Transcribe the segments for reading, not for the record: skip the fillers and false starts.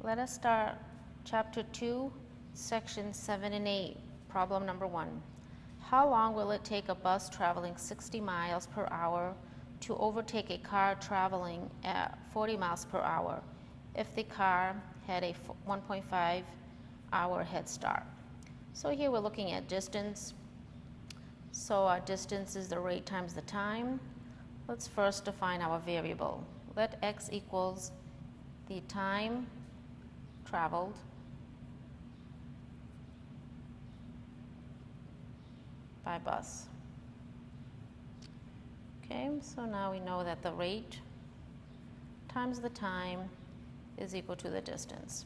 Let us start Chapter 2, Sections 7 and 8, problem number 1. How long will it take a bus traveling 60 miles per hour to overtake a car traveling at 40 miles per hour if the car had a 1.5 hour head start? So here we're looking at distance. So our distance is the rate times the time. Let's first define our variable. Let x equals the time traveled by bus. Okay, so now we know that the rate times the time is equal to the distance.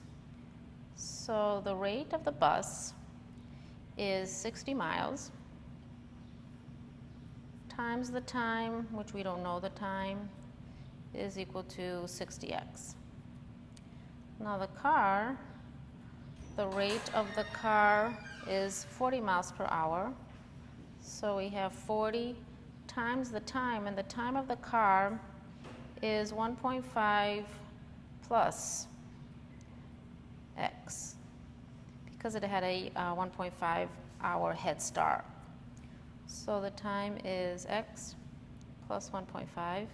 So the rate of the bus is 60 miles times the time, which we don't know the time, is equal to 60x. Now the car, the rate of the car is 40 miles per hour. So we have 40 times the time, and the time of the car is 1.5 plus x, because it had a 1.5 hour head start. So the time is x plus 1.5,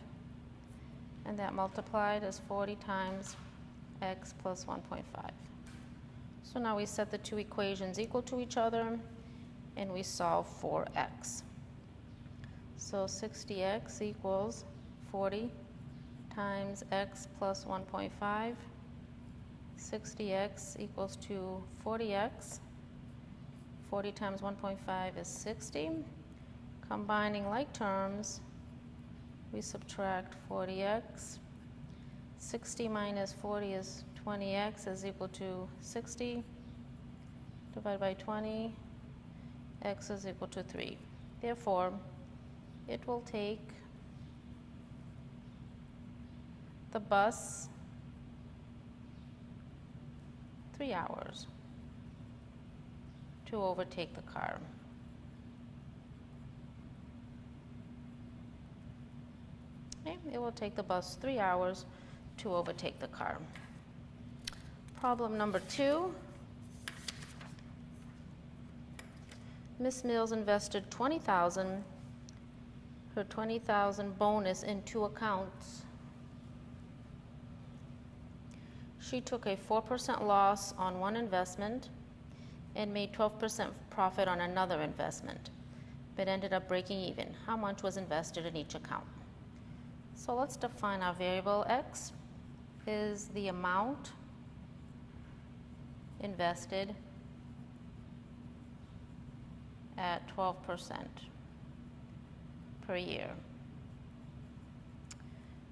and that multiplied is 40 times x plus 1.5. So now we set the two equations equal to each other, and we solve for x. So 60x equals 40 times x plus 1.5. 60x equals to 40x. 40 times 1.5 is 60. Combining like terms, we subtract 40x. 60 minus 40 is 20x is equal to 60. Divided by 20, x is equal to 3. Therefore, it will take the bus 3 hours to overtake the car. Okay, it will take the bus 3 hours to overtake the car. Problem number 2. Miss Mills invested $20,000, her $20,000 bonus in 2 accounts. She took a 4% loss on one investment and made 12% profit on another investment, but ended up breaking even. How much was invested in each account? So let's define our variable. X is the amount invested at 12% per year.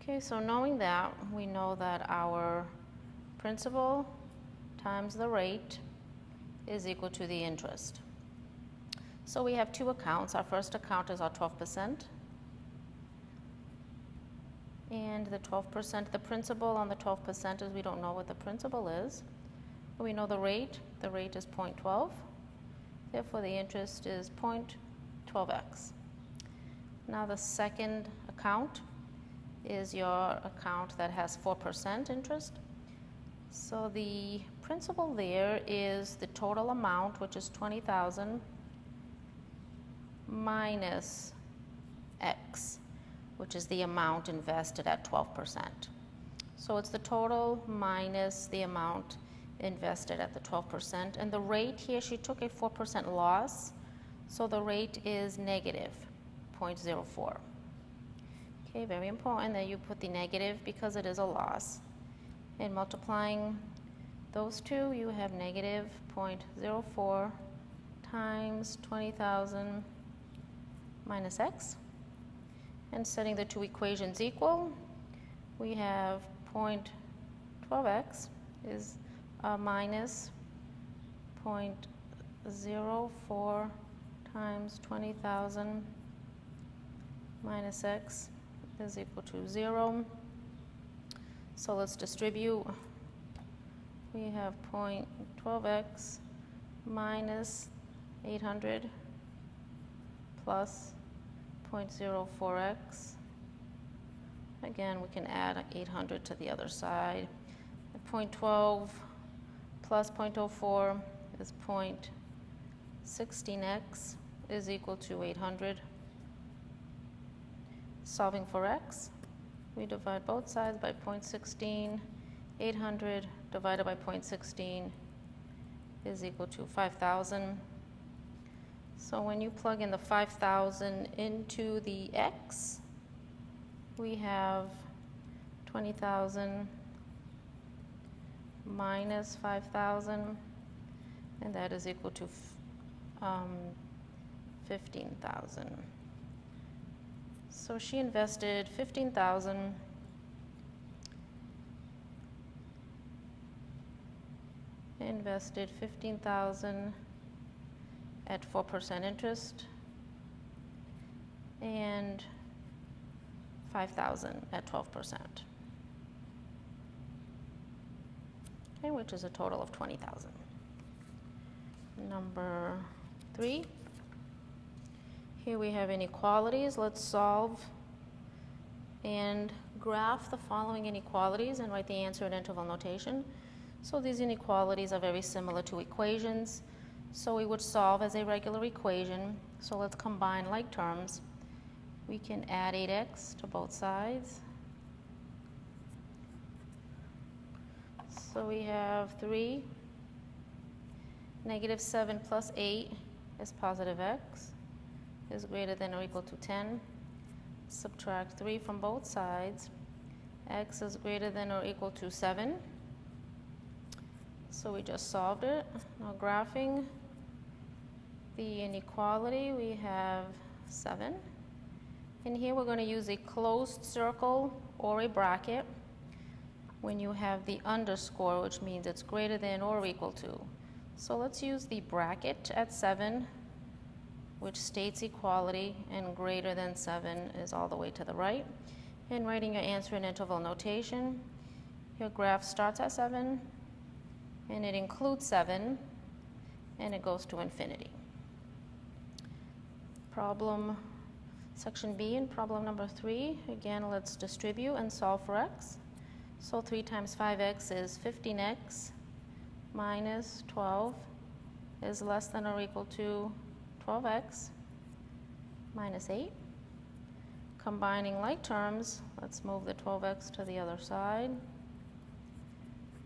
Okay, so knowing that, we know that our principal times the rate is equal to the interest. So we have 2 accounts. Our first account is our 12%. And the 12%, the principal on the 12% is we don't know what the principal is. But we know the rate is 0.12. Therefore, the interest is 0.12x. Now the second account is your account that has 4% interest. So the principal there is the total amount, which is 20,000, minus x, which is the amount invested at 12%. So it's the total minus the amount invested at the 12%. And the rate here, she took a 4% loss, so the rate is negative 0.04. Okay, very important that you put the negative because it is a loss. And multiplying those two, you have negative 0.04 times 20,000 minus x. And setting the two equations equal, we have 0.12x is minus 0.04 times 20,000 minus x is equal to 0. So let's distribute. We have 0.12x minus 800 plus 0.04x. Again, we can add 800 to the other side. 0.12 plus 0.04 is 0.16x is equal to 800. Solving for x, we divide both sides by 0.16. 800 divided by 0.16 is equal to 5,000. So when you plug in the 5,000 into the x, we have 20,000 minus 5,000, and that is equal to 15,000. So she invested 15,000 at 4% interest and 5,000 at 12%. Okay, which is a total of 20,000. Number 3. Here we have inequalities. Let's solve and graph the following inequalities and write the answer in interval notation. So these inequalities are very similar to equations. So we would solve as a regular equation. So let's combine like terms. We can add 8x to both sides. So we have 3. Negative 7 plus 8 is positive x is greater than or equal to 10. Subtract 3 from both sides. X is greater than or equal to 7. So we just solved it. Now graphing the inequality, we have 7. And here we're going to use a closed circle or a bracket when you have the underscore, which means it's greater than or equal to. So let's use the bracket at 7, which states equality, and greater than 7 is all the way to the right. And writing your answer in interval notation, your graph starts at 7, and it includes 7, and it goes to infinity. Section B in problem number 3, again, let's distribute and solve for x. So 3 times 5x is 15x minus 12 is less than or equal to 12x minus 8. Combining like terms, let's move the 12x to the other side.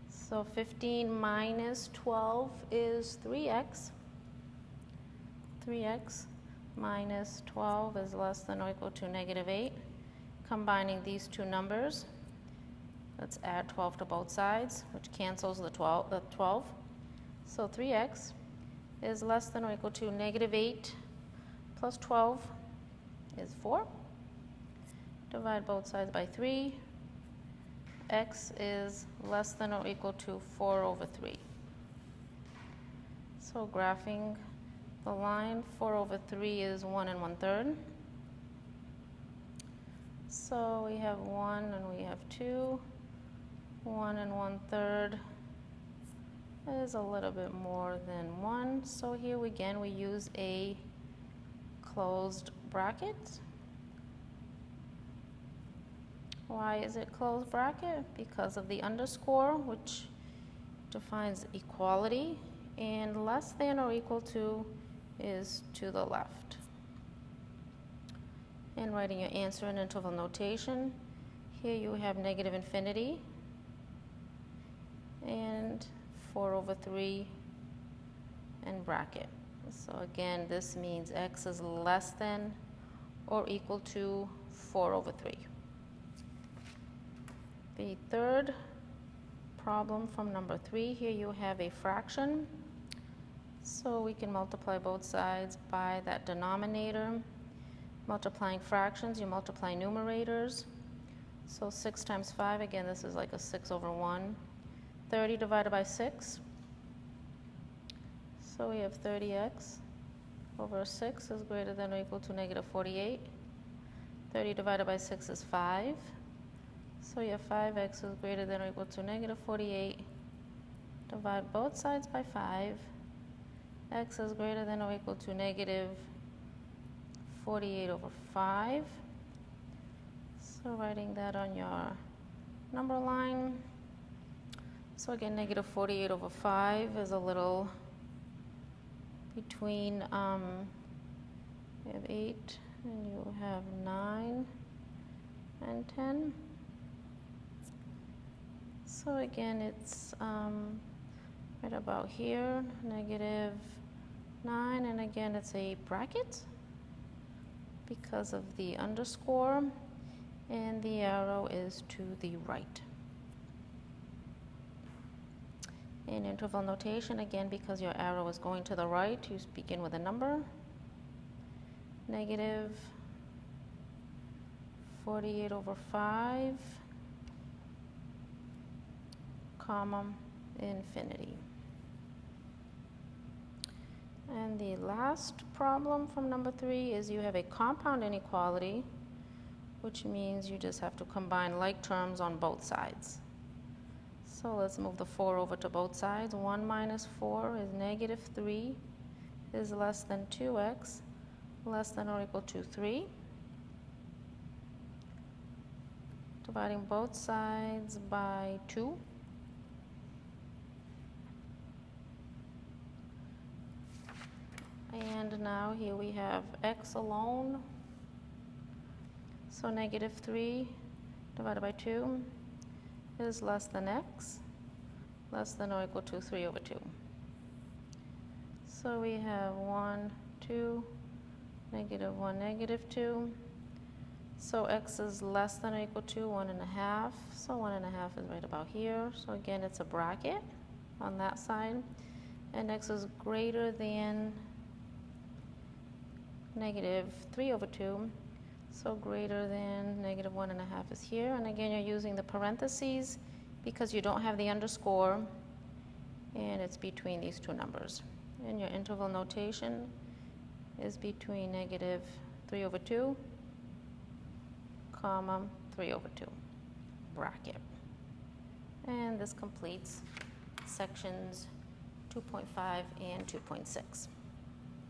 So 15 minus 12 is 3x. 3x minus 12 is less than or equal to negative 8. Combining these two numbers, let's add 12 to both sides, which cancels the 12. So 3x is less than or equal to negative 8 plus 12 is 4. Divide both sides by 3. X is less than or equal to 4 over 3. So graphing the line, 4 over 3 is 1 1/3. So we have 1 and we have 2. 1 1/3 is a little bit more than 1. So here again we use a closed bracket. Why is it closed bracket? Because of the underscore, which defines equality, and less than or equal to is to the left. And writing your answer in interval notation, here you have negative infinity and 4 over 3 and bracket. So again, this means x is less than or equal to 4 over 3. The third problem from number 3, here you have a fraction. So we can multiply both sides by that denominator. Multiplying fractions, you multiply numerators. So 6 times 5, again, this is like a 6 over 1. 30 divided by 6. So we have 30x over 6 is greater than or equal to negative 48. 30 divided by 6 is 5. So you have 5x is greater than or equal to negative 48. Divide both sides by 5. X is greater than or equal to negative 48 over 5. So writing that on your number line. So again, negative 48 over 5 is a little between, you have 8 and you have 9 and 10. So again, it's right about here, negative 9, and again, it's a bracket because of the underscore, and the arrow is to the right. In interval notation, again, because your arrow is going to the right, you begin with a number. Negative 48 over 5, comma, infinity. And the last problem from number 3 is you have a compound inequality, which means you just have to combine like terms on both sides. So let's move the 4 over to both sides. 1 minus 4 is negative 3 is less than 2x, less than or equal to 3. Dividing both sides by 2. And now here we have x alone. So negative 3 divided by 2 is less than x, less than or equal to 3 over 2. So we have 1, 2, negative 1, negative 2. So x is less than or equal to 1.5. So 1.5 is right about here. So again, it's a bracket on that side. And x is greater than negative 3 over 2. So greater than negative 1.5 is here. And again, you're using the parentheses because you don't have the underscore, and it's between these two numbers. And your interval notation is between negative 3 over 2, comma, 3 over 2, bracket. And this completes sections 2.5 and 2.6.